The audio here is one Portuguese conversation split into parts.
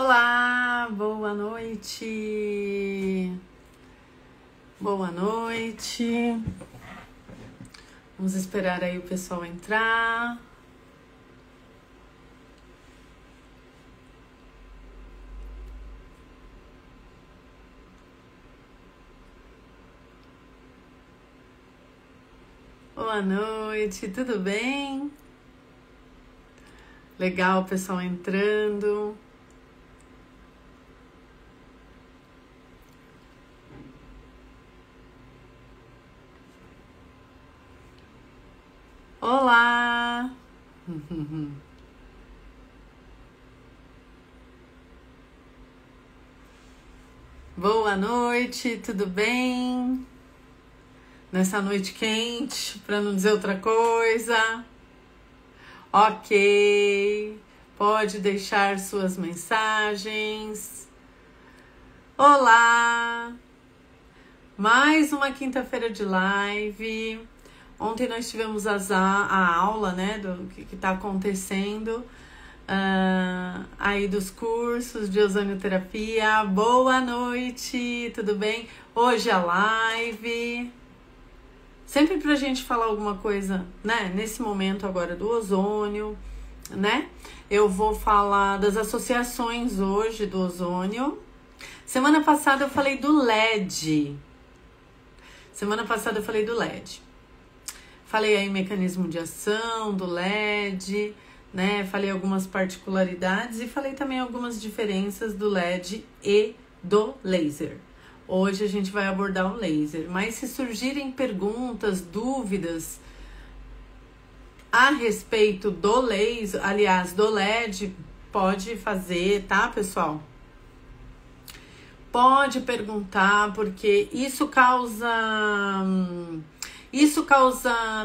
Olá, boa noite. Boa noite. Vamos esperar aí o pessoal entrar. Boa noite, tudo bem? Legal o pessoal entrando. Olá! Boa noite, tudo bem? Nessa noite quente, para não dizer outra coisa. Ok, pode deixar suas mensagens. Olá! Mais uma quinta-feira de live. Ontem nós tivemos a aula, né, do que está acontecendo aí dos cursos de ozonioterapia. Boa noite, tudo bem? Hoje a live, sempre pra gente falar alguma coisa, né, nesse momento agora do ozônio, né? Eu vou falar das associações hoje do ozônio. Semana passada eu falei do LED. Falei aí mecanismo de ação do LED, né? Falei algumas particularidades e falei também algumas diferenças do LED e do laser. Hoje a gente vai abordar o laser, mas se surgirem perguntas, dúvidas a respeito do laser, aliás, do LED, pode fazer, tá, pessoal? Pode perguntar, porque isso causa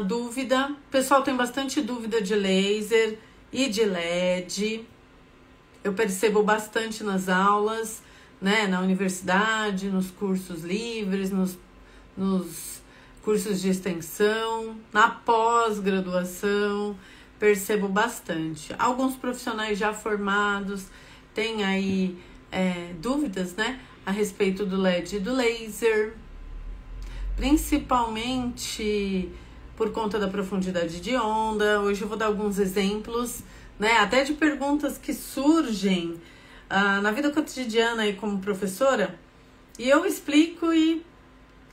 dúvida. O pessoal tem bastante dúvida de laser e de LED. Eu percebo bastante nas aulas, né, na universidade, nos cursos livres, nos cursos de extensão, na pós-graduação, percebo bastante. Alguns profissionais já formados têm aí dúvidas, né, a respeito do LED e do laser, principalmente por conta da profundidade de onda. Hoje eu vou dar alguns exemplos, né, até de perguntas que surgem na vida cotidiana aí como professora, e eu explico e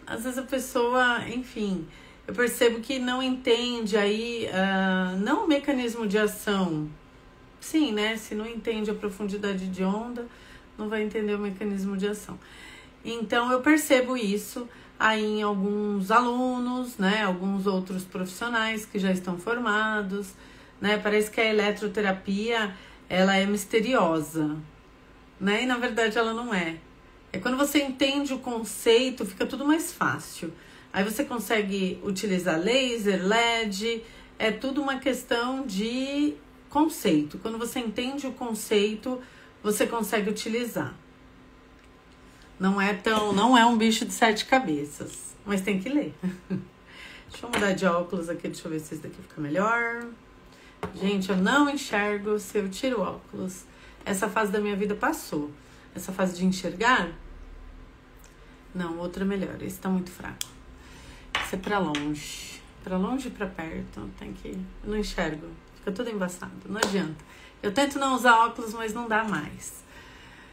às vezes a pessoa, enfim, eu percebo que não entende aí, não o mecanismo de ação. Sim, né, se não entende a profundidade de onda, não vai entender o mecanismo de ação. Então eu percebo isso aí em alguns alunos, né, alguns outros profissionais que já estão formados, né, parece que a eletroterapia, ela é misteriosa, né, e na verdade ela não é. É quando você entende o conceito, fica tudo mais fácil. Aí você consegue utilizar laser, LED, é tudo uma questão de conceito. Quando você entende o conceito, você consegue utilizar. Não é um bicho de 7 cabeças, mas tem que ler. Deixa eu mudar de óculos aqui, deixa eu ver se esse daqui fica melhor. Gente, eu não enxergo se eu tiro o óculos. Essa fase da minha vida passou. Essa fase de enxergar, não, outra melhor. Esse tá muito fraco. Esse é pra longe e pra perto. Tem que... Eu não enxergo, fica tudo embaçado, não adianta. Eu tento não usar óculos, mas não dá mais.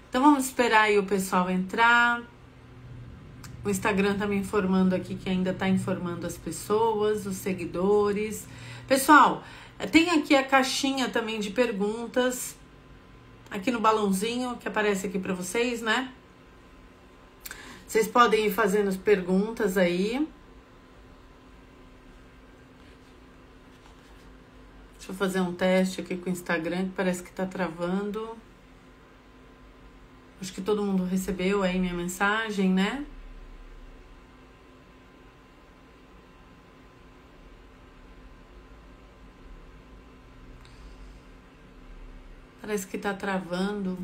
Então vamos esperar aí o pessoal entrar. O Instagram tá me informando aqui que ainda tá informando as pessoas, os seguidores. Pessoal, tem aqui a caixinha também de perguntas, aqui no balãozinho que aparece aqui pra vocês, né? Vocês podem ir fazendo as perguntas aí. Deixa eu fazer um teste aqui com o Instagram, que parece que tá travando. Acho que todo mundo recebeu aí minha mensagem, né? Parece que tá travando.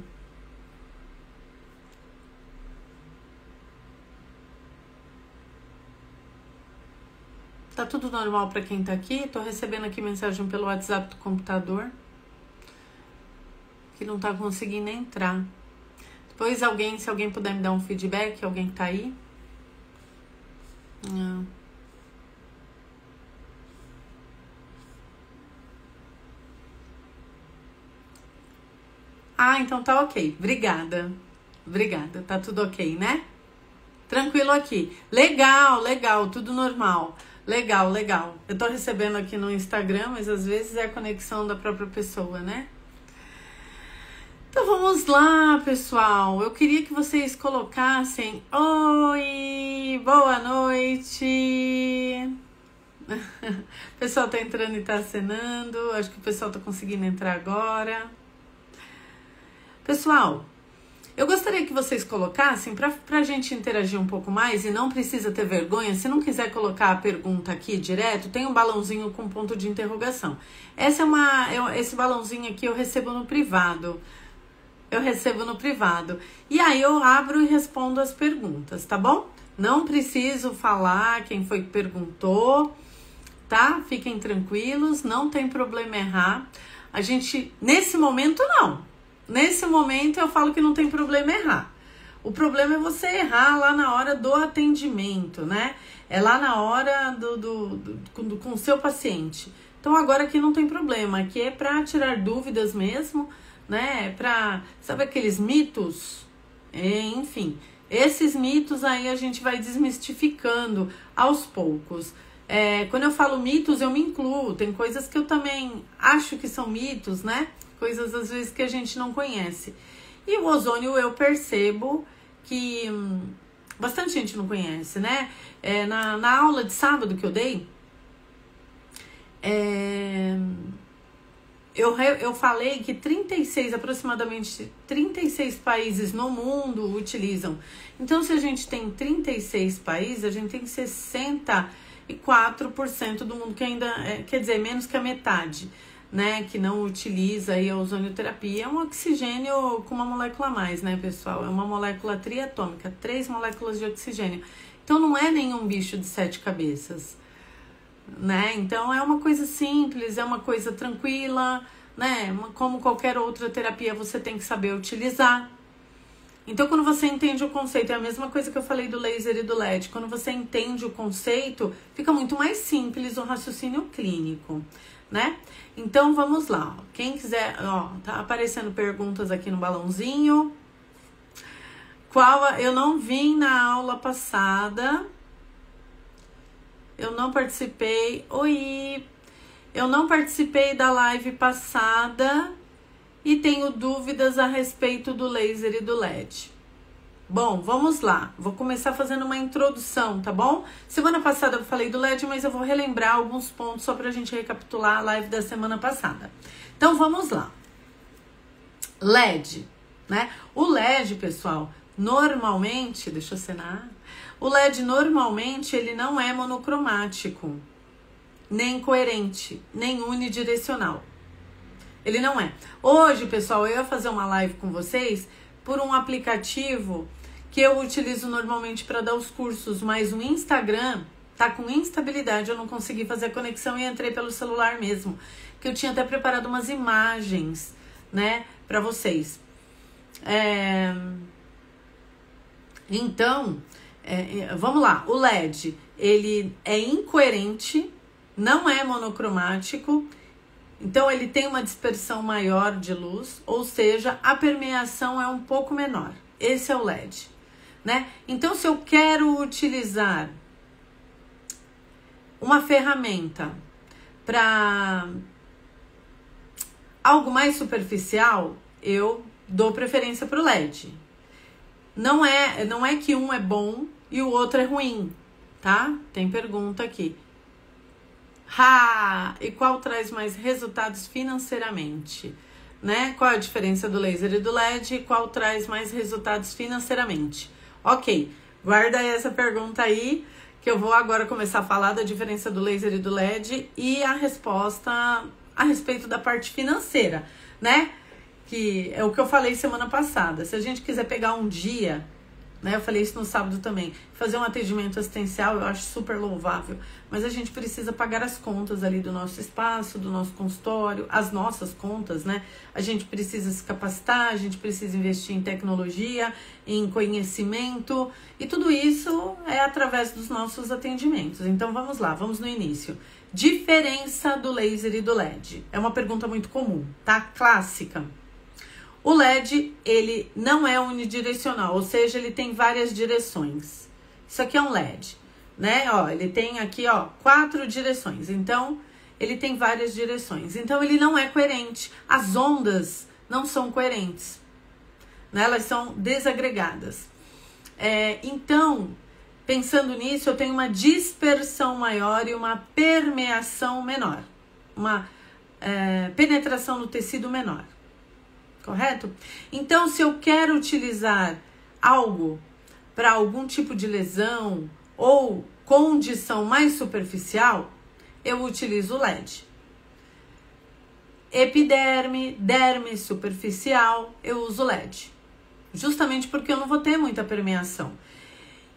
Tá tudo normal pra quem tá aqui? Tô recebendo aqui mensagem pelo WhatsApp do computador que não tá conseguindo entrar. Pois se alguém puder me dar um feedback, alguém que tá aí. Não. Ah, então tá ok. Obrigada. Obrigada. Tá tudo ok, né? Tranquilo aqui. Legal, legal. Tudo normal. Legal, legal. Eu tô recebendo aqui no Instagram, mas às vezes é a conexão da própria pessoa, né? Então vamos lá, pessoal. Eu queria que vocês colocassem: oi, boa noite. O pessoal tá entrando e tá acenando. Acho que o pessoal tá conseguindo entrar agora. Pessoal, eu gostaria que vocês colocassem, pra gente interagir um pouco mais, e não precisa ter vergonha, se não quiser colocar a pergunta aqui direto, tem um balãozinho com ponto de interrogação. Esse balãozinho aqui eu recebo no privado. E aí eu abro e respondo as perguntas, tá bom? Não preciso falar quem foi que perguntou, tá? Fiquem tranquilos, não tem problema errar. A gente, nesse momento, não. Nesse momento eu falo que não tem problema errar. O problema é você errar lá na hora do atendimento, né? É lá na hora com o seu paciente. Então agora aqui não tem problema, aqui é para tirar dúvidas mesmo, né? Sabe aqueles mitos? Enfim, esses mitos aí a gente vai desmistificando aos poucos. Quando eu falo mitos, eu me incluo. Tem coisas que eu também acho que são mitos, né? Coisas às vezes que a gente não conhece. E o ozônio eu percebo que bastante gente não conhece, né? Na aula de sábado que eu dei, eu falei que aproximadamente 36 países no mundo utilizam. Então, se a gente tem 36 países, a gente tem 64% do mundo que ainda, quer dizer, menos que a metade, né, que não utiliza aí a ozonioterapia. É um oxigênio com uma molécula a mais, né, pessoal? É uma molécula triatômica, 3 moléculas de oxigênio. Então, não é nenhum bicho de 7 cabeças, né? Então, é uma coisa simples, é uma coisa tranquila, né? Como qualquer outra terapia, você tem que saber utilizar. Então, quando você entende o conceito, é a mesma coisa que eu falei do laser e do LED. Quando você entende o conceito, fica muito mais simples o raciocínio clínico, né? Então, vamos lá. Quem quiser, tá aparecendo perguntas aqui no balãozinho. Eu não vim na aula passada. Eu não participei. Oi! Eu não participei da live passada e tenho dúvidas a respeito do laser e do LED. Bom, vamos lá. Vou começar fazendo uma introdução, tá bom? Semana passada eu falei do LED, mas eu vou relembrar alguns pontos só pra gente recapitular a live da semana passada. Então, vamos lá. LED, né? O LED, pessoal, normalmente, deixa eu acenar. O LED, normalmente, ele não é monocromático, nem coerente, nem unidirecional. Ele não é. Hoje, pessoal, eu ia fazer uma live com vocês por um aplicativo que eu utilizo normalmente para dar os cursos, mas o Instagram tá com instabilidade, eu não consegui fazer a conexão e entrei pelo celular mesmo, que eu tinha até preparado umas imagens, né, para vocês. Então, vamos lá, o LED, ele é incoerente, não é monocromático, então ele tem uma dispersão maior de luz, ou seja, a permeação é um pouco menor. Esse é o LED, né? Então, se eu quero utilizar uma ferramenta para algo mais superficial, eu dou preferência para o LED. Não é que um é bom e o outro é ruim, tá? Tem pergunta aqui. E qual traz mais resultados financeiramente? Né? Qual a diferença do laser e do LED? E qual traz mais resultados financeiramente? Ok, guarda essa pergunta aí, que eu vou agora começar a falar da diferença do laser e do LED e a resposta a respeito da parte financeira, né? Que é o que eu falei semana passada. Se a gente quiser pegar um dia né? Eu falei isso no sábado também. Fazer um atendimento assistencial eu acho super louvável, mas a gente precisa pagar as contas ali do nosso espaço, do nosso consultório, as nossas contas, né? A gente precisa se capacitar, a gente precisa investir em tecnologia, em conhecimento, e tudo isso é através dos nossos atendimentos. Então vamos lá, vamos no início. Diferença do laser e do LED. É uma pergunta muito comum, tá? Clássica. O LED, ele não é unidirecional, ou seja, ele tem várias direções. Isso aqui é um LED, né? Ó, ele tem aqui, ó, 4 direções. Então, ele tem várias direções. Então, ele não é coerente. As ondas não são coerentes, né? Elas são desagregadas. Então, pensando nisso, eu tenho uma dispersão maior e uma permeação menor. Uma penetração no tecido menor. Correto? Então, se eu quero utilizar algo para algum tipo de lesão ou condição mais superficial, eu utilizo o LED. Epiderme, derme superficial, eu uso LED. Justamente porque eu não vou ter muita permeação.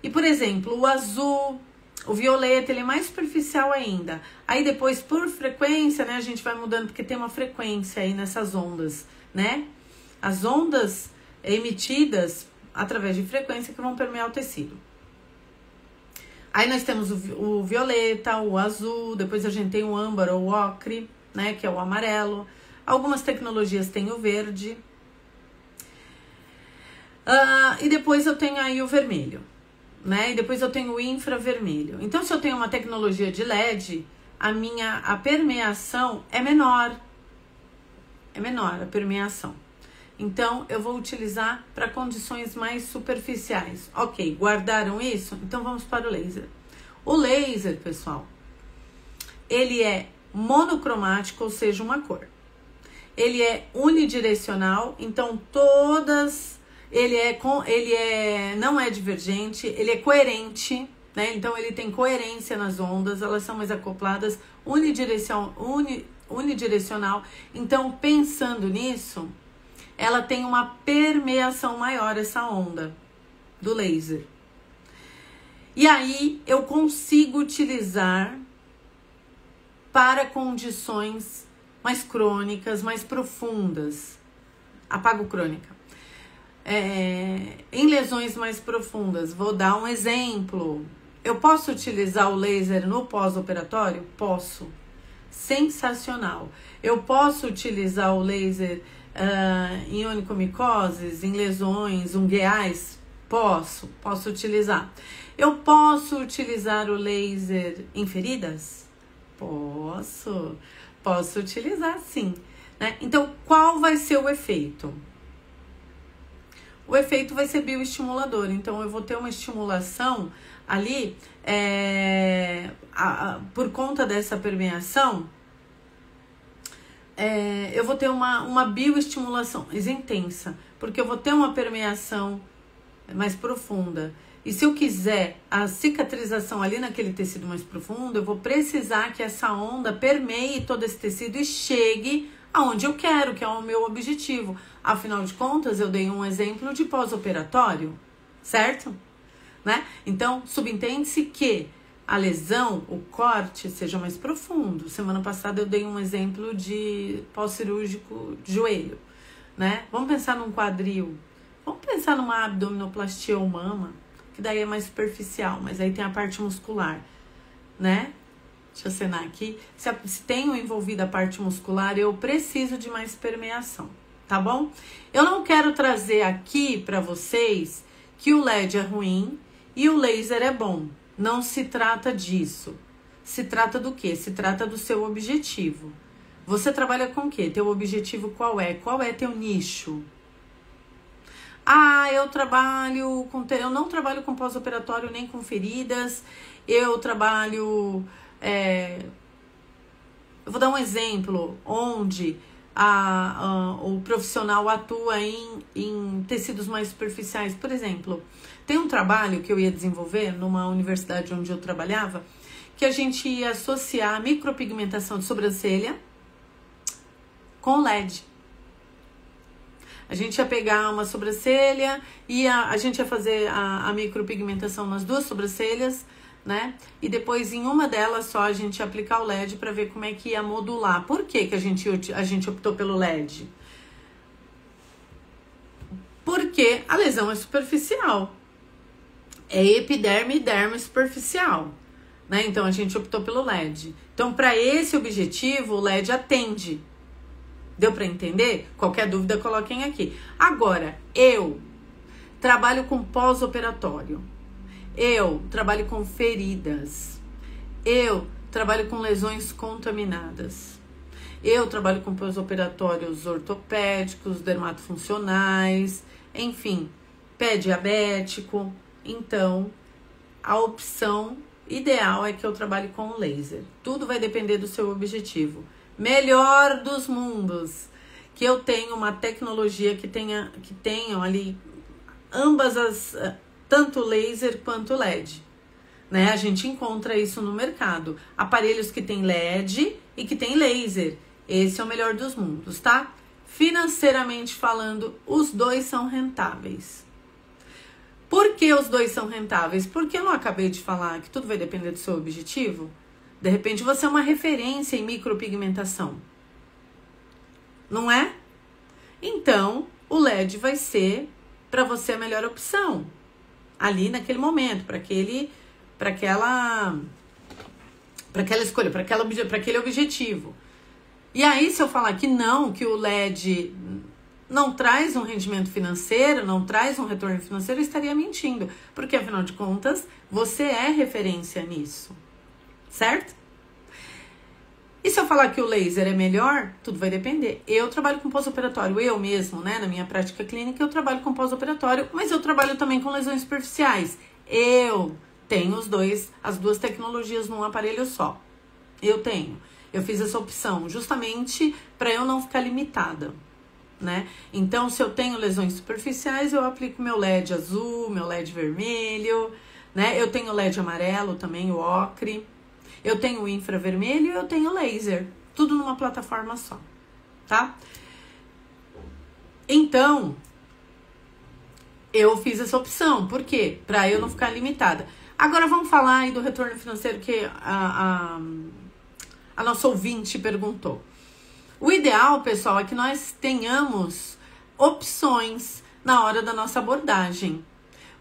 E, por exemplo, o azul, o violeta, ele é mais superficial ainda. Aí depois, por frequência, né, a gente vai mudando, porque tem uma frequência aí nessas ondas, né? As ondas emitidas através de frequência que vão permear o tecido. Aí nós temos o violeta, o azul, depois a gente tem o âmbar ou o ocre, né, que é o amarelo. Algumas tecnologias têm o verde. E depois eu tenho aí o vermelho, né? E depois eu tenho o infravermelho. Então, se eu tenho uma tecnologia de LED, a permeação é menor. É menor a permeação. Então, eu vou utilizar para condições mais superficiais. Ok, guardaram isso? Então, vamos para o laser. O laser, pessoal, ele é monocromático, ou seja, uma cor. Ele é unidirecional, então não é divergente, ele é coerente, né? Então, ele tem coerência nas ondas, elas são mais acopladas, unidirecional. Então, pensando nisso, ela tem uma permeação maior, essa onda do laser. E aí, eu consigo utilizar para condições mais crônicas, mais profundas. Apago crônica. Em lesões mais profundas, vou dar um exemplo. Eu posso utilizar o laser no pós-operatório? Posso. Sensacional. Eu posso utilizar o laser em onicomicoses, em lesões ungueais? Posso utilizar. Eu posso utilizar o laser em feridas? Posso utilizar sim, né? Então, qual vai ser o efeito? O efeito vai ser bioestimulador. Então, eu vou ter uma estimulação ali, por conta dessa permeação, eu vou ter uma bioestimulação mais intensa, porque eu vou ter uma permeação mais profunda. E se eu quiser a cicatrização ali naquele tecido mais profundo, eu vou precisar que essa onda permeie todo esse tecido e chegue aonde eu quero, que é o meu objetivo. Afinal de contas, eu dei um exemplo de pós-operatório, certo? Né? Então, subentende-se que a lesão, o corte, seja mais profundo. Semana passada eu dei um exemplo de pós-cirúrgico de joelho, né? Vamos pensar num quadril. Vamos pensar numa abdominoplastia ou mama, que daí é mais superficial, mas aí tem a parte muscular, né? Deixa eu acenar aqui. Se tenho envolvido a parte muscular, eu preciso de mais permeação, tá bom? Eu não quero trazer aqui para vocês que o LED é ruim e o laser é bom. Não se trata disso. Se trata do quê? Se trata do seu objetivo. Você trabalha com o quê? Teu objetivo qual é? Qual é teu nicho? Eu trabalho com... Eu não trabalho com pós-operatório nem com feridas. Eu trabalho... Eu vou dar um exemplo onde o profissional atua em tecidos mais superficiais. Por exemplo, tem um trabalho que eu ia desenvolver numa universidade onde eu trabalhava, que a gente ia associar a micropigmentação de sobrancelha com LED. A gente ia pegar uma sobrancelha e a gente ia fazer a micropigmentação nas duas sobrancelhas, né? E depois em uma delas só a gente ia aplicar o LED para ver como é que ia modular. Por que que a gente optou pelo LED? Porque a lesão é superficial. É epiderme e derme superficial, né? Então a gente optou pelo LED. Então, para esse objetivo, o LED atende. Deu para entender? Qualquer dúvida, coloquem aqui. Agora, eu trabalho com pós-operatório. Eu trabalho com feridas. Eu trabalho com lesões contaminadas. Eu trabalho com pós-operatórios ortopédicos, dermatofuncionais, enfim, pé diabético. Então, a opção ideal é que eu trabalhe com laser. Tudo vai depender do seu objetivo. Melhor dos mundos, que eu tenha uma tecnologia que tenham ali ambas tanto laser quanto LED. Né? A gente encontra isso no mercado. Aparelhos que tem LED e que tem laser. Esse é o melhor dos mundos, tá? Financeiramente falando, os dois são rentáveis. Por que os dois são rentáveis? Porque eu não acabei de falar que tudo vai depender do seu objetivo? De repente você é uma referência em micropigmentação. Não é? Então, o LED vai ser para você a melhor opção. Ali naquele momento, para aquela escolha, para aquele objetivo. E aí, se eu falar que não, que o LED não traz um rendimento financeiro, não traz um retorno financeiro, eu estaria mentindo. Porque, afinal de contas, você é referência nisso. Certo? E se eu falar que o laser é melhor, tudo vai depender. Eu trabalho com pós-operatório, eu mesmo, né? Na minha prática clínica, eu trabalho com pós-operatório, mas eu trabalho também com lesões superficiais. Eu tenho as duas tecnologias num aparelho só. Eu fiz essa opção justamente para eu não ficar limitada, né? Então, se eu tenho lesões superficiais, eu aplico meu LED azul, meu LED vermelho, né? Eu tenho LED amarelo também, o ocre. Eu tenho o infravermelho e eu tenho laser. Tudo numa plataforma só, tá? Então, eu fiz essa opção. Por quê? Para eu não ficar limitada. Agora vamos falar aí do retorno financeiro que a nossa ouvinte perguntou. O ideal, pessoal, é que nós tenhamos opções na hora da nossa abordagem.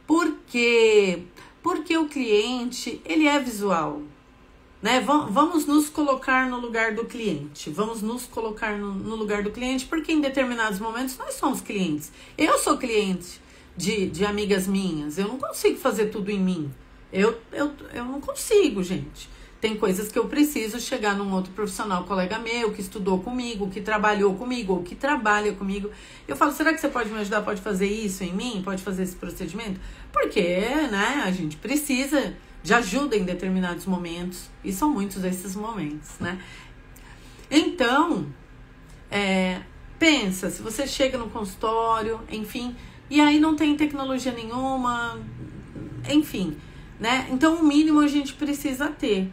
Por quê? Porque o cliente, ele é visual. Né? Vamos nos colocar no lugar do cliente. Vamos nos colocar no lugar do cliente, porque em determinados momentos nós somos clientes. Eu sou cliente de amigas minhas. Eu não consigo fazer tudo em mim. Eu não consigo, gente. Tem coisas que eu preciso chegar num outro profissional, colega meu, que estudou comigo, que trabalhou comigo, ou que trabalha comigo. Eu falo, será que você pode me ajudar? Pode fazer isso em mim? Pode fazer esse procedimento? Porque, né, a gente precisa de ajuda em determinados momentos. E são muitos esses momentos, né? Então, pensa, se você chega no consultório, enfim, e aí não tem tecnologia nenhuma, enfim, né? Então, o mínimo a gente precisa ter.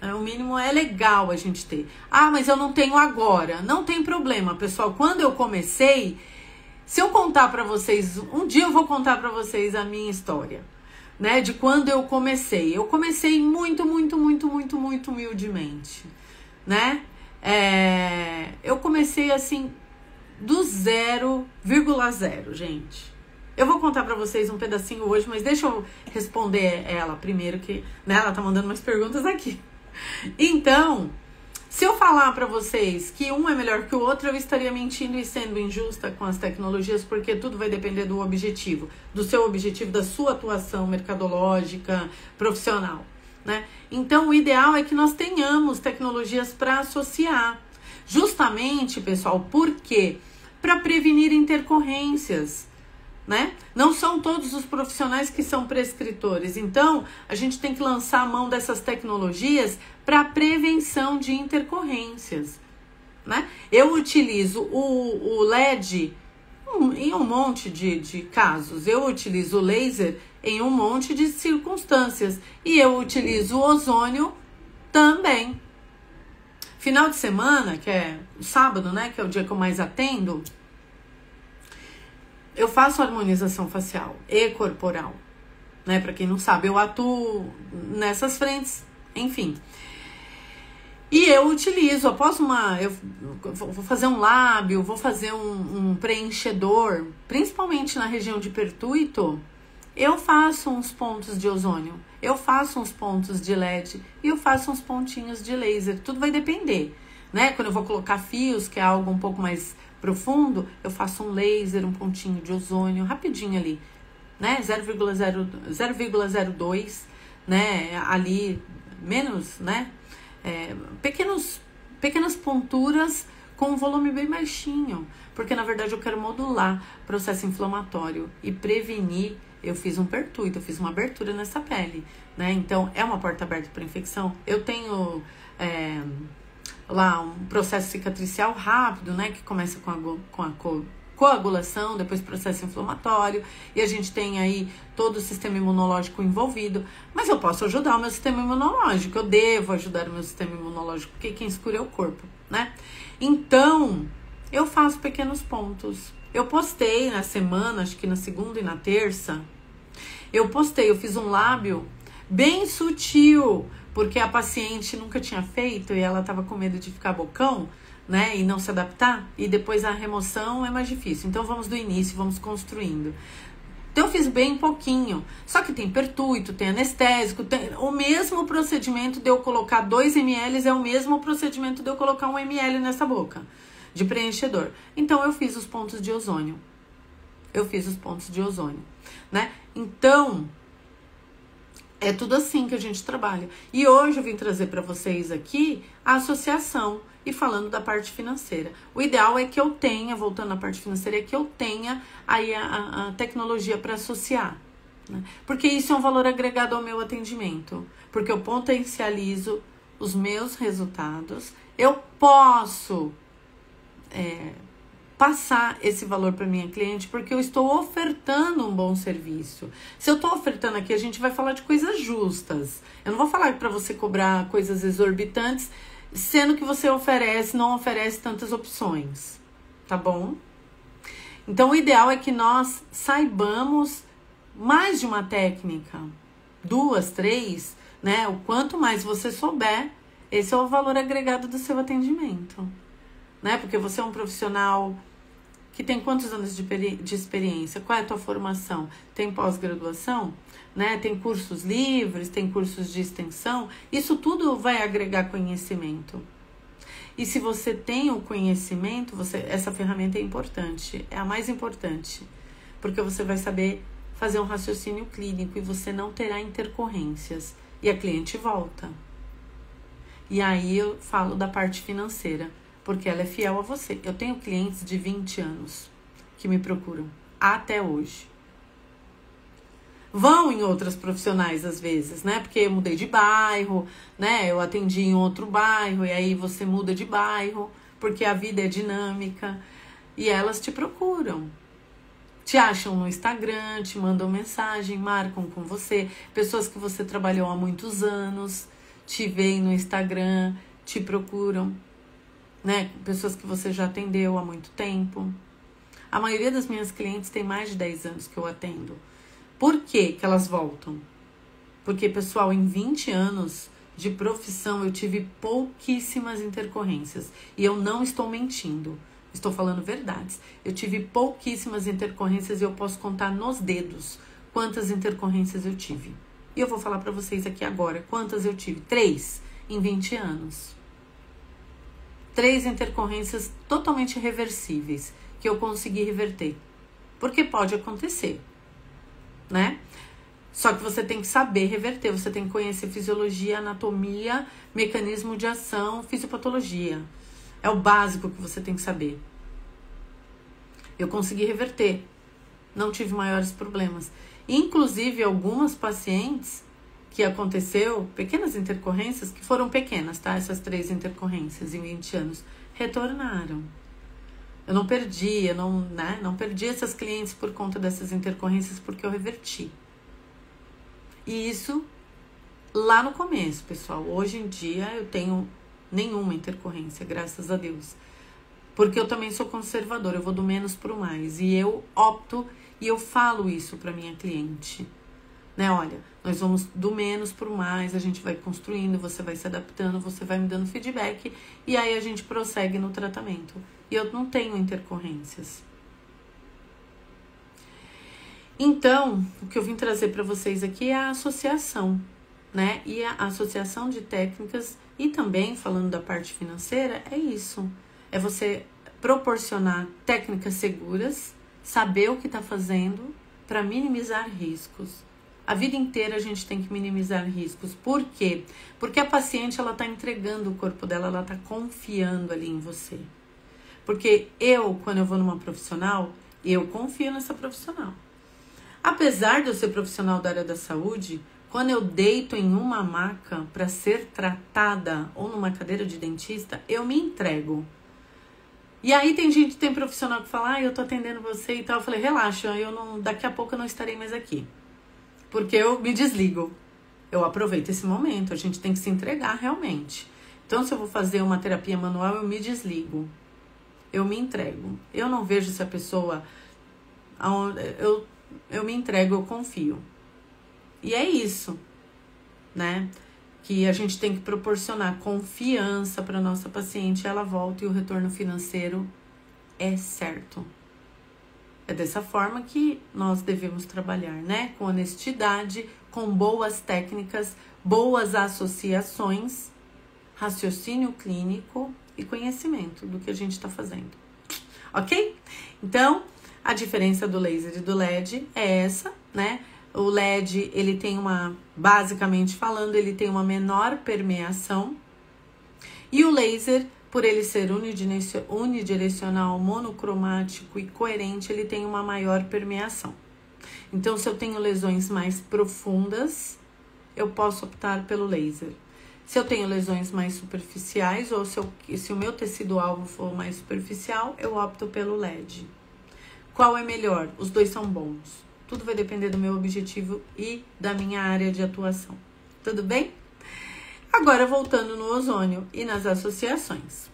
O mínimo é legal a gente ter. Ah, mas eu não tenho agora. Não tem problema, pessoal. Quando eu comecei, se eu contar pra vocês, um dia eu vou contar pra vocês a minha história, né? De quando eu comecei. Eu comecei muito humildemente, né? Eu comecei assim, do 0,0, gente. Eu vou contar pra vocês um pedacinho hoje, mas deixa eu responder ela primeiro, que, né, ela tá mandando umas perguntas aqui. Então, se eu falar pra vocês que um é melhor que o outro, eu estaria mentindo e sendo injusta com as tecnologias, porque tudo vai depender do objetivo, do seu objetivo, da sua atuação mercadológica, profissional, né? Então, o ideal é que nós tenhamos tecnologias para associar. Justamente, pessoal, por quê? Para prevenir intercorrências, né? Não são todos os profissionais que são prescritores. Então, a gente tem que lançar a mão dessas tecnologias para prevenção de intercorrências, né? Eu utilizo o LED em um monte de casos. Eu utilizo o laser em um monte de circunstâncias. E eu utilizo o ozônio também. Final de semana, que é o sábado, né? Que é o dia que eu mais atendo. eu faço harmonização facial e corporal, né? Para quem não sabe, eu atuo nessas frentes, enfim. E eu utilizo, eu vou fazer um lábio, vou fazer um preenchedor, principalmente na região de pertuito, eu faço uns pontos de ozônio, eu faço uns pontos de LED e eu faço uns pontinhos de laser. Tudo vai depender, né? Quando eu vou colocar fios, que é algo um pouco mais profundo, eu faço um laser, um pontinho de ozônio, rapidinho ali, né? 0,02, né? Ali, menos, né? Pequenas ponturas com um volume bem baixinho, porque na verdade eu quero modular processo inflamatório e prevenir. Eu fiz um pertuito, eu fiz uma abertura nessa pele, né? Então é uma porta aberta para infecção. Eu tenho lá um processo cicatricial rápido, né? Que começa com a coagulação, depois processo inflamatório, e a gente tem aí todo o sistema imunológico envolvido, mas eu posso ajudar o meu sistema imunológico, eu devo ajudar o meu sistema imunológico, porque quem escura é o corpo, né? Então, eu faço pequenos pontos. Eu postei na semana, acho que na segunda e na terça, eu fiz um lábio bem sutil, porque a paciente nunca tinha feito e ela estava com medo de ficar bocão, né, e não se adaptar, e depois a remoção é mais difícil. Então vamos do início, vamos construindo. Então eu fiz bem pouquinho, só que tem pertuito, tem anestésico, o mesmo procedimento de eu colocar 2 ml é o mesmo procedimento de eu colocar 1 ml nessa boca de preenchedor. Então eu fiz os pontos de ozônio. Né? Então é tudo assim que a gente trabalha. E hoje eu vim trazer para vocês aqui a associação e falando da parte financeira. O ideal é que eu tenha, voltando à parte financeira, é que eu tenha aí a tecnologia para associar. Né? Porque isso é um valor agregado ao meu atendimento. Porque eu potencializo os meus resultados. Eu posso passar esse valor para minha cliente porque eu estou ofertando um bom serviço. Se eu estou ofertando aqui, a gente vai falar de coisas justas. Eu não vou falar para você cobrar coisas exorbitantes, sendo que você não oferece tantas opções, tá bom? Então, o ideal é que nós saibamos mais de uma técnica, 2, 3, né? O quanto mais você souber, esse é o valor agregado do seu atendimento, né? Porque você é um profissional que tem quantos anos de experiência? Qual é a tua formação? Tem pós-graduação? Né? Tem cursos livres, tem cursos de extensão? Isso tudo vai agregar conhecimento. E se você tem o conhecimento, essa ferramenta é importante, é a mais importante, porque você vai saber fazer um raciocínio clínico e você não terá intercorrências. E a cliente volta. E aí eu falo da parte financeira, porque ela é fiel a você. Eu tenho clientes de 20 anos que me procuram até hoje. Vão em outras profissionais às vezes, né? Porque eu mudei de bairro, né? Eu atendi em outro bairro e aí você muda de bairro, porque a vida é dinâmica e elas te procuram. Te acham no Instagram, te mandam mensagem, marcam com você. Pessoas que você trabalhou há muitos anos te veem no Instagram, te procuram. Né? Pessoas que você já atendeu há muito tempo. A maioria das minhas clientes tem mais de 10 anos que eu atendo. Por que que elas voltam? Porque, pessoal, em 20 anos de profissão eu tive pouquíssimas intercorrências. E eu não estou mentindo. Estou falando verdades. Eu tive pouquíssimas intercorrências e eu posso contar nos dedos quantas intercorrências eu tive. E eu vou falar para vocês aqui agora quantas eu tive. 3 em 20 anos. 3 intercorrências totalmente reversíveis que eu consegui reverter. Porque pode acontecer, né? Só que você tem que saber reverter, você tem que conhecer fisiologia, anatomia, mecanismo de ação, fisiopatologia. É o básico que você tem que saber. Eu consegui reverter, não tive maiores problemas. Inclusive, algumas pacientes que aconteceu, pequenas intercorrências, que foram pequenas, tá? Essas 3 intercorrências em 20 anos, retornaram. Eu não perdi, não perdi essas clientes por conta dessas intercorrências, porque eu reverti. E isso lá no começo, pessoal. Hoje em dia eu tenho nenhuma intercorrência, graças a Deus. Porque eu também sou conservadora, eu vou do menos para o mais. E eu opto e eu falo isso para minha cliente. Né? Olha, nós vamos do menos para o mais, a gente vai construindo, você vai se adaptando, você vai me dando feedback e aí a gente prossegue no tratamento. E eu não tenho intercorrências. Então, o que eu vim trazer para vocês aqui é a associação, né? E a associação de técnicas e também, falando da parte financeira, é isso. É você proporcionar técnicas seguras, saber o que está fazendo para minimizar riscos. A vida inteira a gente tem que minimizar riscos. Por quê? Porque a paciente, ela está entregando o corpo dela, ela está confiando ali em você. Porque quando eu vou numa profissional, eu confio nessa profissional. Apesar de eu ser profissional da área da saúde, quando eu deito em uma maca para ser tratada ou numa cadeira de dentista, eu me entrego. E aí tem profissional que fala, eu tô atendendo você e tal. Eu falei, relaxa, daqui a pouco eu não estarei mais aqui. Porque eu me desligo. Eu aproveito esse momento, a gente tem que se entregar realmente. Então, se eu vou fazer uma terapia manual, eu me desligo. Eu me entrego. Eu não vejo se a pessoa... Eu me entrego, eu confio. E é isso, né? Que a gente tem que proporcionar confiança para nossa paciente, ela volta e o retorno financeiro é certo. É dessa forma que nós devemos trabalhar, né? Com honestidade, com boas técnicas, boas associações, raciocínio clínico e conhecimento do que a gente está fazendo. Ok? Então, a diferença do laser e do LED é essa, né? O LED, ele tem basicamente falando, ele tem uma menor permeação. E o laser, por ele ser unidirecional, monocromático e coerente, ele tem uma maior permeação. Então, se eu tenho lesões mais profundas, eu posso optar pelo laser. Se eu tenho lesões mais superficiais, ou se o meu tecido-alvo for mais superficial, eu opto pelo LED. Qual é melhor? Os dois são bons. Tudo vai depender do meu objetivo e da minha área de atuação. Tudo bem? Agora, voltando no ozônio e nas associações.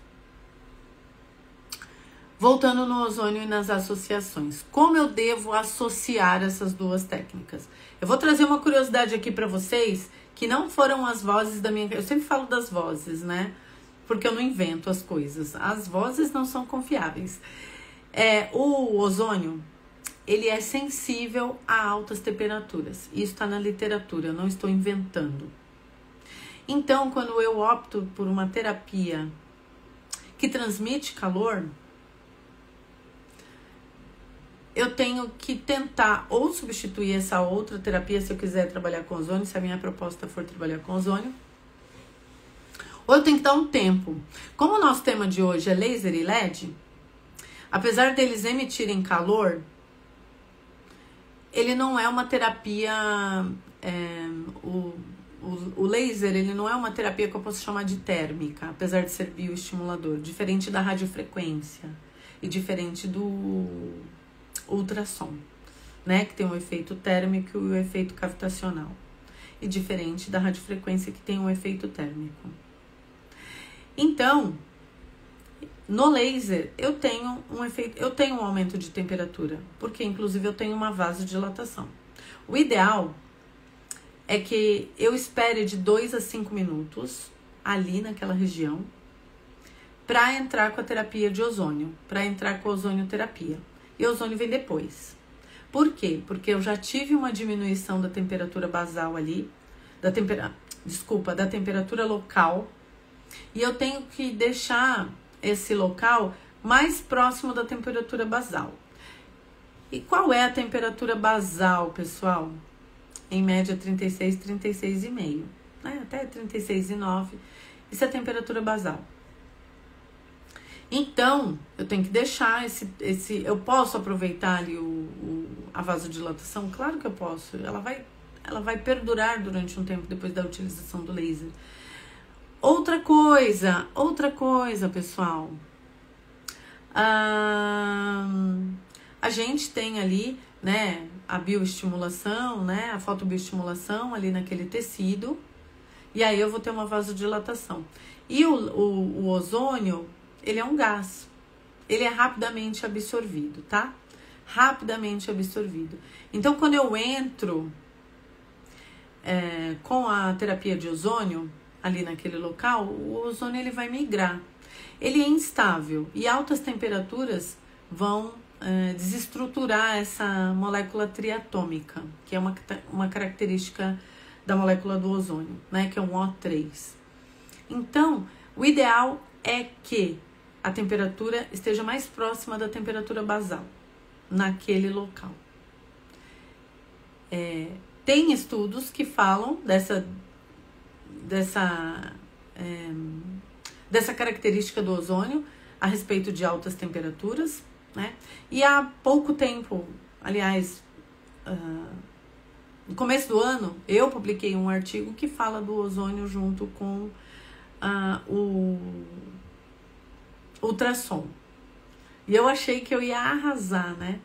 Voltando no ozônio e nas associações. Como eu devo associar essas duas técnicas? Eu vou trazer uma curiosidade aqui para vocês, que não foram as vozes da minha... Eu sempre falo das vozes, né? Porque eu não invento as coisas. As vozes não são confiáveis. O ozônio, ele é sensível a altas temperaturas. Isso está na literatura, eu não estou inventando. Então, quando eu opto por uma terapia que transmite calor, eu tenho que tentar ou substituir essa outra terapia se eu quiser trabalhar com ozônio, se a minha proposta for trabalhar com ozônio, ou eu tenho que dar um tempo. Como o nosso tema de hoje é laser e LED, apesar deles emitirem calor, ele não é uma terapia, o laser, ele não é uma terapia que eu posso chamar de térmica, apesar de ser bioestimulador, diferente da radiofrequência e diferente do ultrassom, né, que tem um efeito térmico e o efeito cavitacional, e diferente da radiofrequência que tem um efeito térmico. Então, no laser, eu tenho um aumento de temperatura, porque inclusive eu tenho uma vasodilatação. O ideal é que eu espere de 2 a 5 minutos ali naquela região para entrar com a terapia de ozônio, para entrar com a ozonioterapia. E o ozônio vem depois. Por quê? Porque eu já tive uma diminuição da temperatura basal ali, da temperatura local, e eu tenho que deixar esse local mais próximo da temperatura basal. E qual é a temperatura basal, pessoal? Em média 36, 36,5, né? Até 36,9. Isso é a temperatura basal. Então, eu tenho que deixar eu posso aproveitar ali a vasodilatação? Claro que eu posso. Ela vai perdurar durante um tempo depois da utilização do laser. Outra coisa, pessoal. A gente tem ali, né, a bioestimulação, né, a fotobioestimulação ali naquele tecido. E aí eu vou ter uma vasodilatação. E o ozônio, ele é um gás. ele é rapidamente absorvido, tá? Rapidamente absorvido. Então, quando eu entro com a terapia de ozônio, ali naquele local, o ozônio ele vai migrar. Ele é instável e altas temperaturas vão desestruturar essa molécula triatômica, que é uma característica da molécula do ozônio, né, que é um O3. Então, o ideal é que a temperatura esteja mais próxima da temperatura basal naquele local. Tem estudos que falam dessa característica do ozônio a respeito de altas temperaturas, né? E há pouco tempo, aliás, no começo do ano, eu publiquei um artigo que fala do ozônio junto com o ultrassom. E eu achei que eu ia arrasar, né?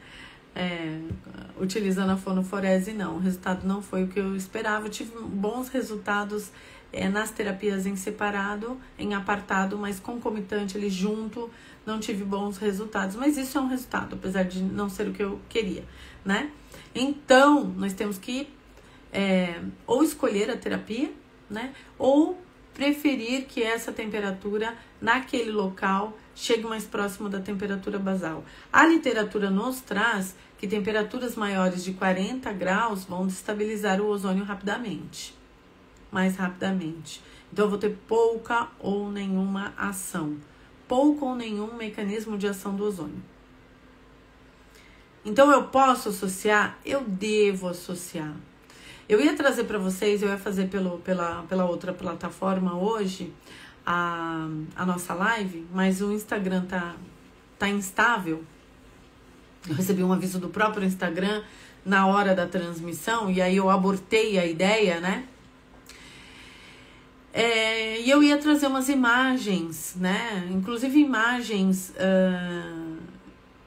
Utilizando a fonoforese, não. O resultado não foi o que eu esperava. Eu tive bons resultados nas terapias em separado, em apartado, mas concomitante ali junto, não tive bons resultados. Mas isso é um resultado, apesar de não ser o que eu queria, né? Então, nós temos que ou escolher a terapia, né? Ou preferir que essa temperatura naquele local chegue mais próximo da temperatura basal. A literatura nos traz que temperaturas maiores de 40 graus vão destabilizar o ozônio rapidamente, mais rapidamente. Então, eu vou ter pouca ou nenhuma ação, pouco ou nenhum mecanismo de ação do ozônio. Então, eu posso associar? Eu devo associar. Eu ia trazer para vocês, eu ia fazer pela outra plataforma hoje, a nossa live, mas o Instagram tá instável. Eu recebi um aviso do próprio Instagram na hora da transmissão, e aí eu abortei a ideia, né? E eu ia trazer umas imagens, né? Inclusive imagens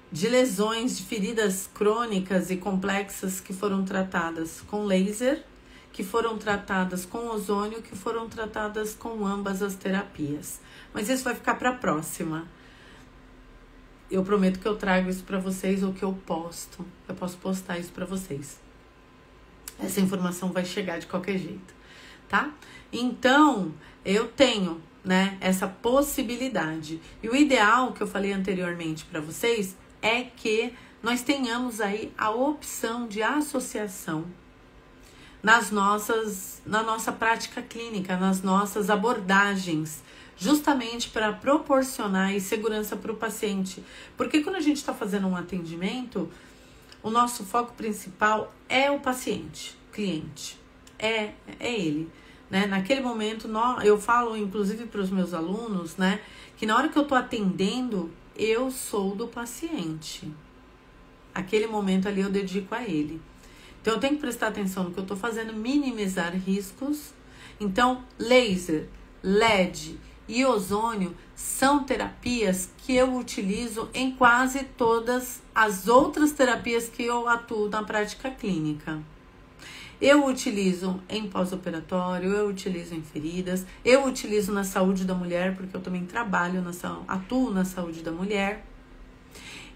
de lesões, de feridas crônicas e complexas que foram tratadas com laser, que foram tratadas com ozônio, que foram tratadas com ambas as terapias. Mas isso vai ficar para a próxima. Eu prometo que eu trago isso para vocês, ou que eu posto. Eu posso postar isso para vocês. Essa informação vai chegar de qualquer jeito, tá? Então, eu tenho, né, essa possibilidade. E o ideal, que eu falei anteriormente para vocês, é que nós tenhamos aí a opção de associação na nossa prática clínica, nas nossas abordagens, justamente para proporcionar segurança para o paciente. Porque quando a gente está fazendo um atendimento, o nosso foco principal é o paciente, cliente, é ele, né? Naquele momento, eu falo inclusive para os meus alunos, né, que na hora que eu estou atendendo, eu sou do paciente. Aquele momento ali eu dedico a ele. Então, eu tenho que prestar atenção no que eu estou fazendo, minimizar riscos. Então, laser, LED e ozônio são terapias que eu utilizo em quase todas as outras terapias que eu atuo na prática clínica. Eu utilizo em pós-operatório, eu utilizo em feridas, eu utilizo na saúde da mulher, porque eu também atuo na saúde da mulher.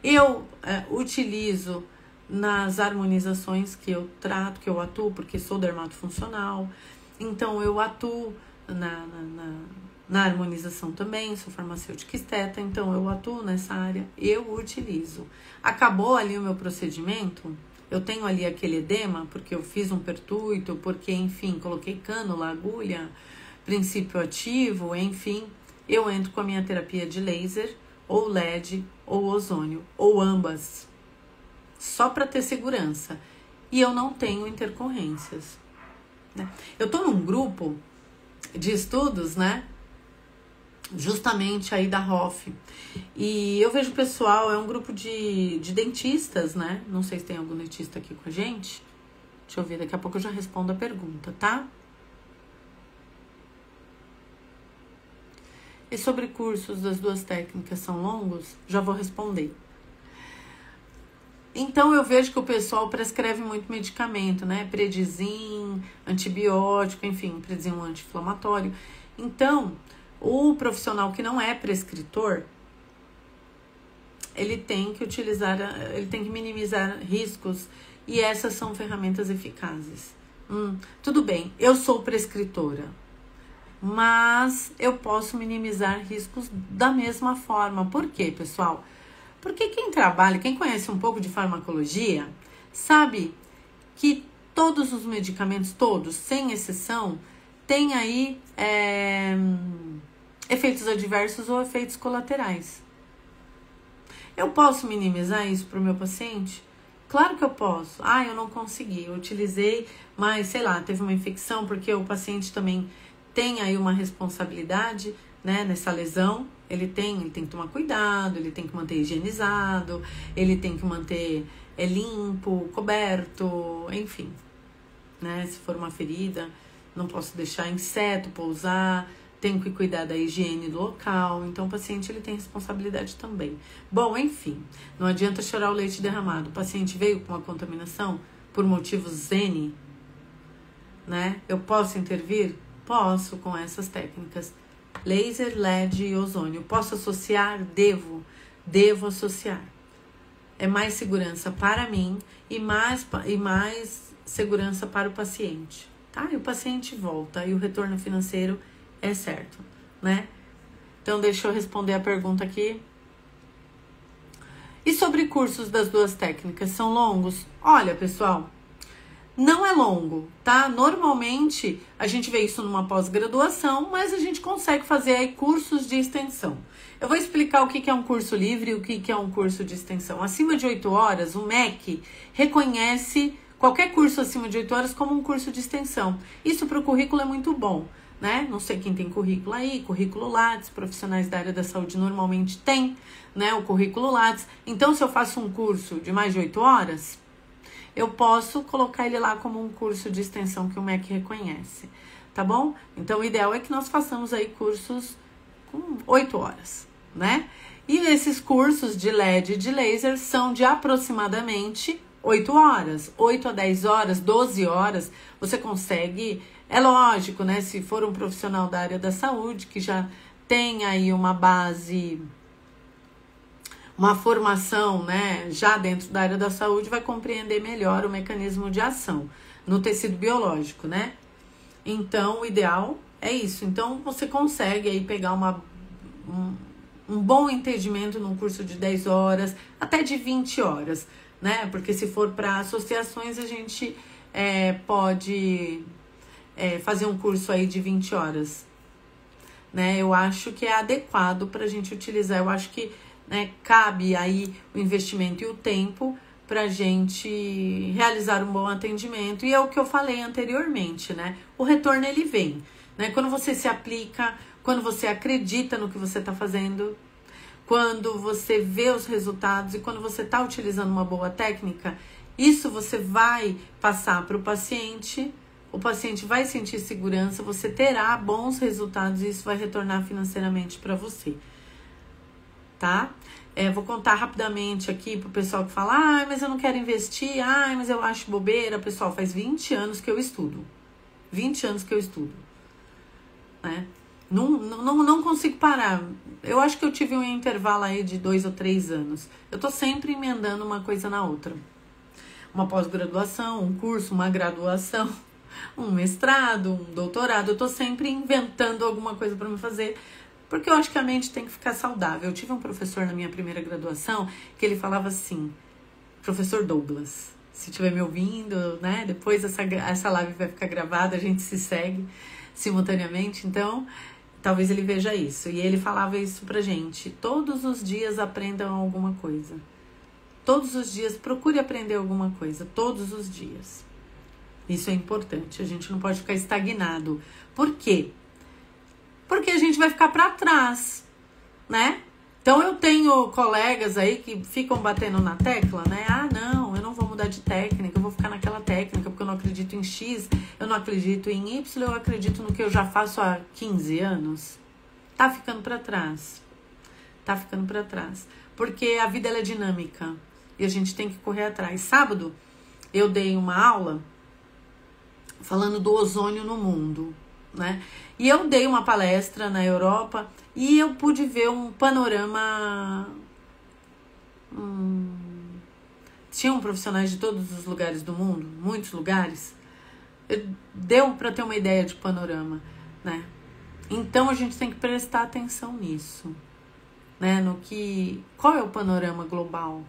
Eu utilizo nas harmonizações que eu trato, que eu atuo, porque sou dermatofuncional. Então, eu atuo na harmonização também, sou farmacêutica esteta, então eu atuo nessa área, eu utilizo. Acabou ali o meu procedimento, eu tenho ali aquele edema, porque eu fiz um pertuito, porque, enfim, coloquei cânula, agulha, princípio ativo, enfim, eu entro com a minha terapia de laser, ou LED, ou ozônio, ou ambas, só para ter segurança. E eu não tenho intercorrências, né? Eu tô num grupo de estudos, né? Justamente aí da Hoff. E eu vejo o pessoal, é um grupo de dentistas, né? Não sei se tem algum dentista aqui com a gente. Deixa eu ver, daqui a pouco eu já respondo a pergunta, tá? E sobre cursos das duas técnicas são longos? Já vou responder. Então, eu vejo que o pessoal prescreve muito medicamento, né? Predizin, antibiótico, enfim, predizin um anti-inflamatório. Então, o profissional que não é prescritor, ele tem que utilizar, ele tem que minimizar riscos, e essas são ferramentas eficazes. Tudo bem, eu sou prescritora, mas eu posso minimizar riscos da mesma forma. Por quê, pessoal? Porque quem trabalha, quem conhece um pouco de farmacologia, sabe que todos os medicamentos, todos, sem exceção, têm aí efeitos adversos ou efeitos colaterais. Eu posso minimizar isso para o meu paciente? Claro que eu posso. Eu não consegui, eu utilizei, mas sei lá, teve uma infecção, porque o paciente também tem aí uma responsabilidade, né, nessa lesão. Ele tem que tomar cuidado, ele tem que manter higienizado, ele tem que manter limpo, coberto, enfim, né? Se for uma ferida, não posso deixar inseto pousar, tenho que cuidar da higiene do local. Então o paciente ele tem responsabilidade também. Bom, enfim, não adianta chorar o leite derramado. O paciente veio com uma contaminação por motivos N, né? Eu posso intervir? Posso, com essas técnicas. Laser, LED e ozônio. Posso associar? Devo associar. É mais segurança para mim e mais segurança para o paciente, tá? E o paciente volta e o retorno financeiro é certo, né? Então, deixa eu responder a pergunta aqui. E sobre cursos das duas técnicas, são longos? Olha, pessoal, não é longo, tá? Normalmente, a gente vê isso numa pós-graduação, mas a gente consegue fazer aí cursos de extensão. Eu vou explicar o que é um curso livre e o que é um curso de extensão. Acima de 8 horas, o MEC reconhece qualquer curso acima de 8 horas como um curso de extensão. Isso para o currículo é muito bom, né? Não sei quem tem currículo aí, currículo Lattes, profissionais da área da saúde normalmente tem, né? O currículo Lattes. Então, se eu faço um curso de mais de 8 horas, eu posso colocar ele lá como um curso de extensão que o MEC reconhece, tá bom? Então, o ideal é que nós façamos aí cursos com 8 horas, né? E esses cursos de LED e de laser são de aproximadamente 8 horas, 8 a 10 horas, 12 horas, você consegue, é lógico, né? Se for um profissional da área da saúde, que já tem aí uma base, uma formação, né, já dentro da área da saúde, vai compreender melhor o mecanismo de ação no tecido biológico, né? Então, o ideal é isso. Então, você consegue aí pegar um bom entendimento num curso de 10 horas, até de 20 horas, né? Porque se for para associações, a gente pode fazer um curso aí de 20 horas, né? Eu acho que é adequado para a gente utilizar. Eu acho que, né, cabe aí o investimento e o tempo para a gente realizar um bom atendimento. E é o que eu falei anteriormente, né? O retorno, ele vem, né? Quando você se aplica, quando você acredita no que você está fazendo, quando você vê os resultados e quando você está utilizando uma boa técnica, isso você vai passar para o paciente vai sentir segurança, você terá bons resultados e isso vai retornar financeiramente para você, tá? Vou contar rapidamente aqui pro pessoal que fala, mas eu não quero investir, mas eu acho bobeira. Pessoal, faz 20 anos que eu estudo, 20 anos que eu estudo, né? Não consigo parar. Eu acho que eu tive um intervalo aí de 2 ou 3 anos. Eu tô sempre emendando uma coisa na outra. Uma pós-graduação, um curso, uma graduação, um mestrado, um doutorado. Eu tô sempre inventando alguma coisa para me fazer, porque eu acho que a mente tem que ficar saudável. Eu tive um professor na minha primeira graduação que ele falava assim, professor Douglas, se estiver me ouvindo, né? Depois essa live vai ficar gravada, a gente se segue simultaneamente, então talvez ele veja isso. E ele falava isso pra gente: todos os dias aprendam alguma coisa. Todos os dias procure aprender alguma coisa, todos os dias. Isso é importante, a gente não pode ficar estagnado. Por quê? Porque a gente vai ficar para trás, né? Então eu tenho colegas aí que ficam batendo na tecla, né? Não, eu não vou mudar de técnica, eu vou ficar naquela técnica porque eu não acredito em X, eu não acredito em Y, eu acredito no que eu já faço há 15 anos. Tá ficando para trás. Tá ficando para trás. Porque a vida ela é dinâmica e a gente tem que correr atrás. Sábado eu dei uma aula falando do ozônio no mundo, né? E eu dei uma palestra na Europa e eu pude ver um panorama Tinham profissionais de todos os lugares do mundo, muitos lugares. Deu para ter uma ideia de panorama, né? Então a gente tem que prestar atenção nisso, né? Qual é o panorama global,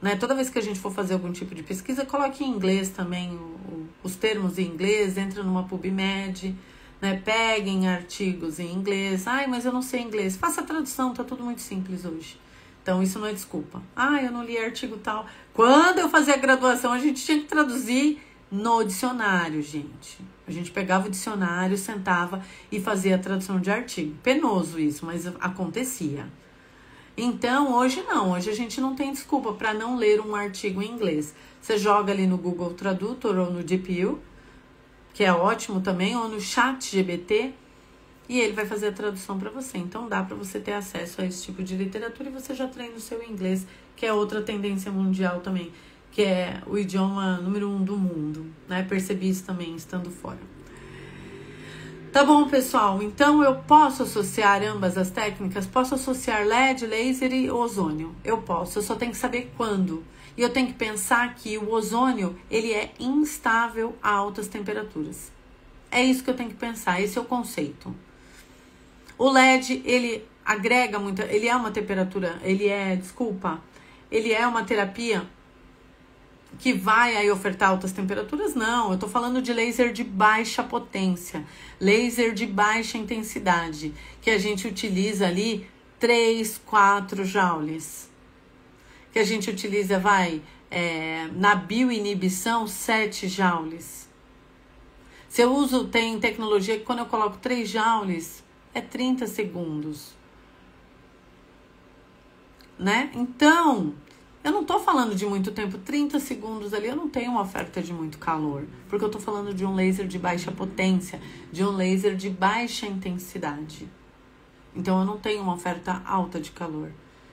né? Toda vez que a gente for fazer algum tipo de pesquisa, coloque em inglês também os termos em inglês, entra numa PubMed, né? Peguem artigos em inglês. Ai, mas eu não sei inglês. Faça a tradução, tá tudo muito simples hoje. Então isso não é desculpa. Ah, eu não li artigo tal. Quando eu fazia a graduação, a gente tinha que traduzir no dicionário, gente. A gente pegava o dicionário, sentava e fazia a tradução de artigo. Penoso isso, mas acontecia. Então, hoje não. Hoje a gente não tem desculpa para não ler um artigo em inglês. Você joga ali no Google Tradutor ou no DeepL, que é ótimo também, ou no ChatGPT, e ele vai fazer a tradução para você. Então, dá para você ter acesso a esse tipo de literatura e você já treina o seu inglês, que é outra tendência mundial também, que é o idioma número 1 do mundo, né? Percebi isso também estando fora. Tá bom, pessoal? Então, eu posso associar ambas as técnicas? Posso associar LED, laser e ozônio? Eu posso, eu só tenho que saber quando. E eu tenho que pensar que o ozônio, ele é instável a altas temperaturas. É isso que eu tenho que pensar, esse é o conceito. O LED, ele agrega muito, ele é uma temperatura, ele é uma terapia que vai aí ofertar altas temperaturas? Não, eu tô falando de laser de baixa potência, laser de baixa intensidade, que a gente utiliza ali 3, 4 joules. Que a gente utiliza, na bioinibição, 7 joules. Se eu uso, tem tecnologia que quando eu coloco 3 joules, é 30 segundos. Né? Então, eu não tô falando de muito tempo, 30 segundos ali, eu não tenho uma oferta de muito calor. Porque eu tô falando de um laser de baixa potência, de um laser de baixa intensidade. Então, eu não tenho uma oferta alta de calor.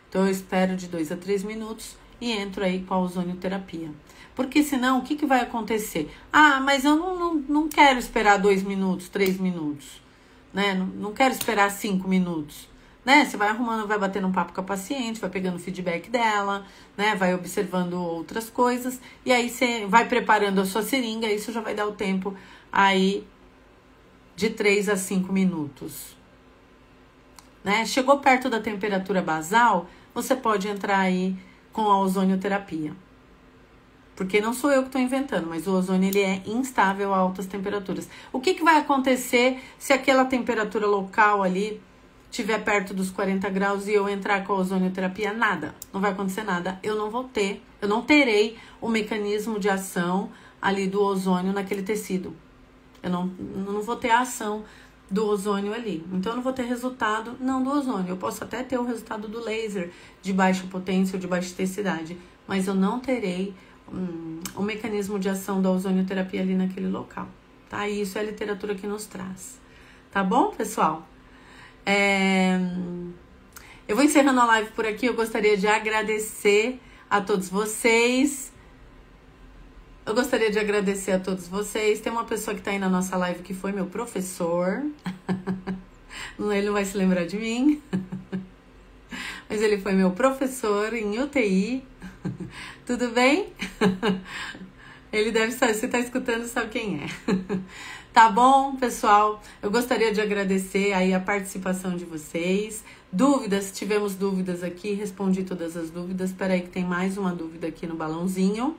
Então, eu espero de 2 a 3 minutos e entro aí com a ozonioterapia. Porque senão, o que vai acontecer? Ah, mas eu não quero esperar 2 minutos, 3 minutos. Né? Não quero esperar 5 minutos. Né? Você vai arrumando, vai batendo um papo com a paciente, vai pegando o feedback dela, né? Vai observando outras coisas. E aí você vai preparando a sua seringa, isso já vai dar o tempo aí de 3 a 5 minutos. Né? Chegou perto da temperatura basal, você pode entrar aí com a ozonioterapia. Porque não sou eu que estou inventando, mas o ozônio ele é instável a altas temperaturas. O que vai acontecer se aquela temperatura local ali estiver perto dos 40 graus e eu entrar com a ozonioterapia? Nada, não vai acontecer nada. Eu não terei o mecanismo de ação ali do ozônio naquele tecido. Eu não vou ter a ação do ozônio ali. Então, eu não vou ter resultado, não do ozônio. Eu posso até ter o resultado do laser de baixa potência ou de baixa intensidade, mas eu não terei o mecanismo de ação da ozonioterapia ali naquele local, tá? E isso é a literatura que nos traz. Tá bom, pessoal? Eu vou encerrando a live por aqui. Eu gostaria de agradecer a todos vocês. Tem uma pessoa que tá aí na nossa live que foi meu professor. Ele não vai se lembrar de mim. Mas ele foi meu professor em UTI. Tudo bem? Ele deve saber, se tá escutando, sabe quem é. Tá bom, pessoal? Eu gostaria de agradecer aí a participação de vocês. Dúvidas, tivemos dúvidas aqui, respondi todas as dúvidas. Espera aí que tem mais uma dúvida aqui no balãozinho.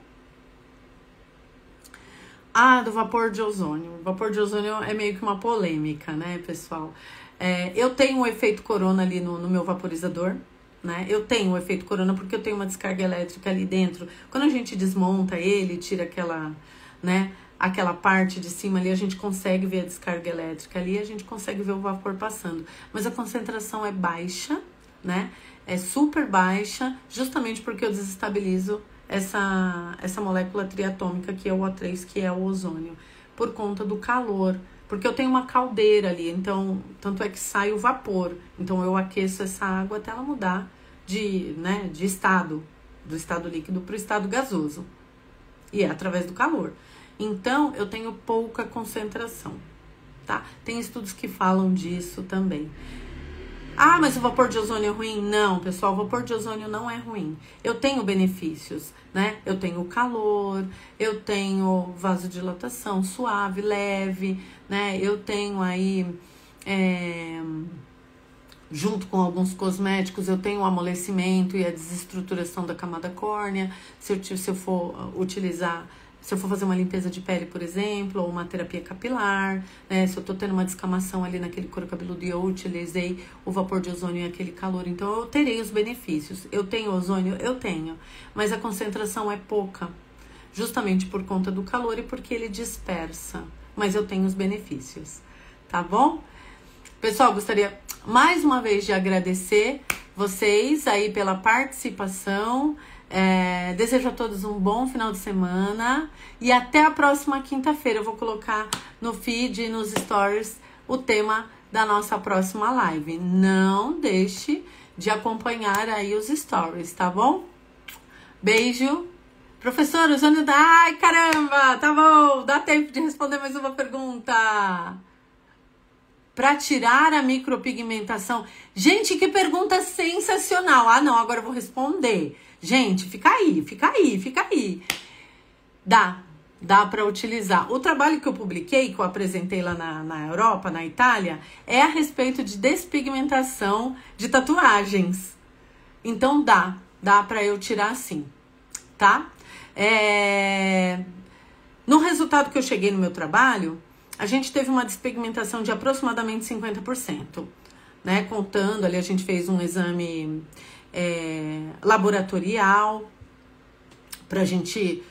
Do vapor de ozônio. O vapor de ozônio é meio que uma polêmica, né, pessoal? Eu tenho um efeito corona ali no meu vaporizador, né? Eu tenho um efeito corona porque eu tenho uma descarga elétrica ali dentro. Quando a gente desmonta ele, tira aquela parte de cima ali, a gente consegue ver a descarga elétrica ali, a gente consegue ver o vapor passando. Mas a concentração é baixa, né? É super baixa, justamente porque eu desestabilizo essa molécula triatômica que é o O3, que é o ozônio, por conta do calor. Porque eu tenho uma caldeira ali, então, tanto é que sai o vapor. Então, eu aqueço essa água até ela mudar de estado, do estado líquido para o estado gasoso. E é através do calor. Então, eu tenho pouca concentração, tá? Tem estudos que falam disso também. Ah, mas o vapor de ozônio é ruim? Não, pessoal, o vapor de ozônio não é ruim. Eu tenho benefícios, né? Eu tenho calor, eu tenho vasodilatação suave, leve, né? Eu tenho aí, junto com alguns cosméticos, eu tenho o amolecimento e a desestruturação da camada córnea. Se eu for utilizar... Se eu for fazer uma limpeza de pele, por exemplo, ou uma terapia capilar, né? Se eu tô tendo uma descamação ali naquele couro cabeludo e eu utilizei o vapor de ozônio e aquele calor, então eu terei os benefícios. Eu tenho ozônio? Eu tenho, mas a concentração é pouca, justamente por conta do calor e porque ele dispersa, mas eu tenho os benefícios, tá bom? Pessoal, gostaria mais uma vez de agradecer vocês aí pela participação. Desejo a todos um bom final de semana e até a próxima quinta-feira. Eu vou colocar no feed e nos stories o tema da nossa próxima live. Não deixe de acompanhar aí os stories, tá bom? Beijo. Professor, o Jânio dá... Ai, caramba, tá bom. Dá tempo de responder mais uma pergunta. Para tirar a micropigmentação. Gente, que pergunta sensacional. Ah, não, agora eu vou responder. Gente, fica aí. Dá para utilizar. O trabalho que eu publiquei, que eu apresentei lá na Europa, na Itália, é a respeito de despigmentação de tatuagens. Então dá para eu tirar sim, tá? No resultado que eu cheguei no meu trabalho, a gente teve uma despigmentação de aproximadamente 50%, né? Contando ali, a gente fez um exame laboratorial para a gente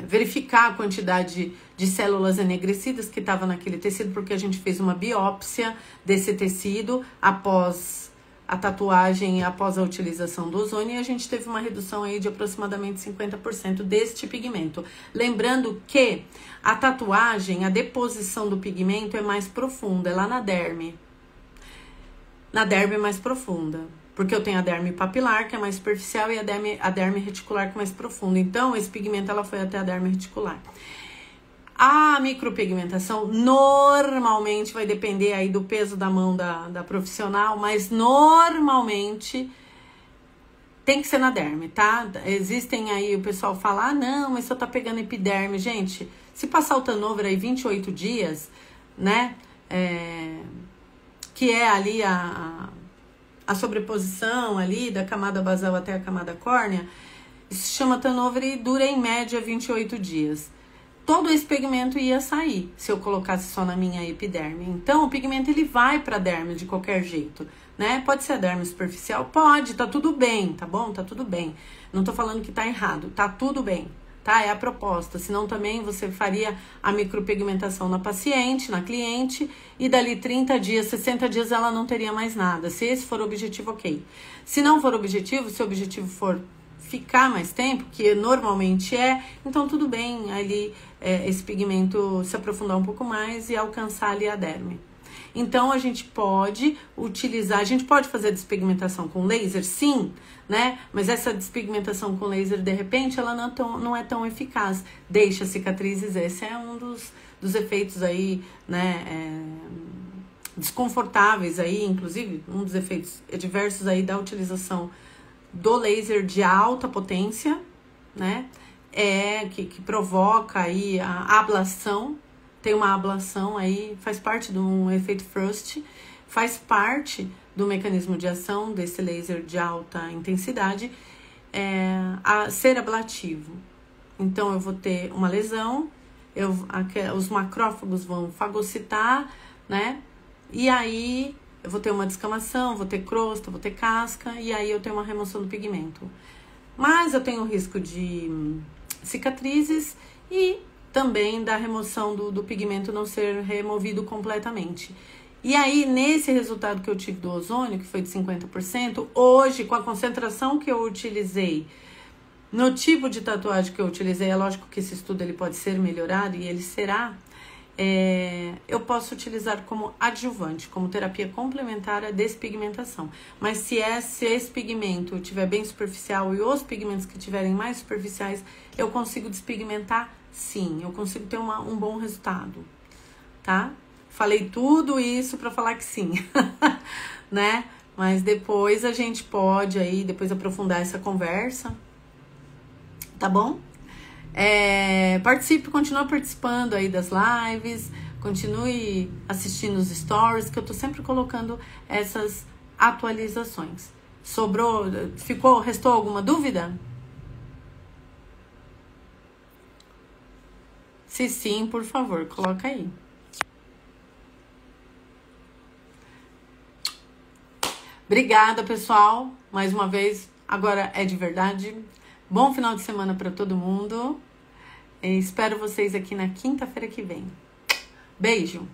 verificar a quantidade de células enegrecidas que estava naquele tecido, porque a gente fez uma biópsia desse tecido após a tatuagem e após a utilização do ozônio, e a gente teve uma redução aí de aproximadamente 50% deste pigmento. Lembrando que a tatuagem, a deposição do pigmento é mais profunda, é lá na derme. Na derme é mais profunda. Porque eu tenho a derme papilar, que é mais superficial, e a derme reticular, que é mais profunda. Então, esse pigmento, ela foi até a derme reticular. A micropigmentação, normalmente, vai depender aí do peso da mão da profissional, mas normalmente tem que ser na derme, tá? Existem aí, o pessoal fala, não, mas só tá pegando epiderme. Gente, se passar o turnover aí 28 dias, né, que é ali a sobreposição ali da camada basal até a camada córnea, isso se chama turnover e dura em média 28 dias. Todo esse pigmento ia sair se eu colocasse só na minha epiderme. Então, o pigmento ele vai para a derme de qualquer jeito, né? Pode ser a derme superficial? Pode, tá tudo bem, tá bom? Tá tudo bem. Não tô falando que tá errado, tá tudo bem, tá? É a proposta. Senão também você faria a micropigmentação na paciente, na cliente, e dali 30 dias, 60 dias ela não teria mais nada. Se esse for o objetivo, ok. Se não for o objetivo, se o objetivo for ficar mais tempo, que normalmente então tudo bem ali esse pigmento se aprofundar um pouco mais e alcançar ali a derme. Então a gente pode utilizar, a gente pode fazer a despigmentação com laser, sim, né? Mas essa despigmentação com laser, de repente, ela não é tão eficaz. Deixa cicatrizes, esse é um dos efeitos aí, né? Desconfortáveis aí, inclusive, um dos efeitos adversos aí da utilização do laser de alta potência, né? Que provoca aí a ablação. Tem uma ablação aí, faz parte de um efeito Frost, faz parte do mecanismo de ação desse laser de alta intensidade, a ser ablativo. Então, eu vou ter uma lesão, os macrófagos vão fagocitar, né? E aí, eu vou ter uma descamação, vou ter crosta, vou ter casca, e aí eu tenho uma remoção do pigmento. Mas eu tenho o risco de cicatrizes e também da remoção do pigmento não ser removido completamente. E aí, nesse resultado que eu tive do ozônio, que foi de 50%, hoje, com a concentração que eu utilizei, no tipo de tatuagem que eu utilizei, é lógico que esse estudo ele pode ser melhorado, e ele será, eu posso utilizar como adjuvante, como terapia complementar à despigmentação. Mas se esse pigmento estiver bem superficial e os pigmentos que estiverem mais superficiais, eu consigo despigmentar, sim, eu consigo ter um bom resultado, tá? Falei tudo isso para falar que sim, né? Mas depois a gente pode aí, depois aprofundar essa conversa, tá bom? Participe, continue participando aí das lives, continue assistindo os stories, que eu tô sempre colocando essas atualizações. Restou alguma dúvida? Se sim, por favor, coloca aí. Obrigada, pessoal. Mais uma vez, agora é de verdade. Bom final de semana para todo mundo. Espero vocês aqui na quinta-feira que vem. Beijo!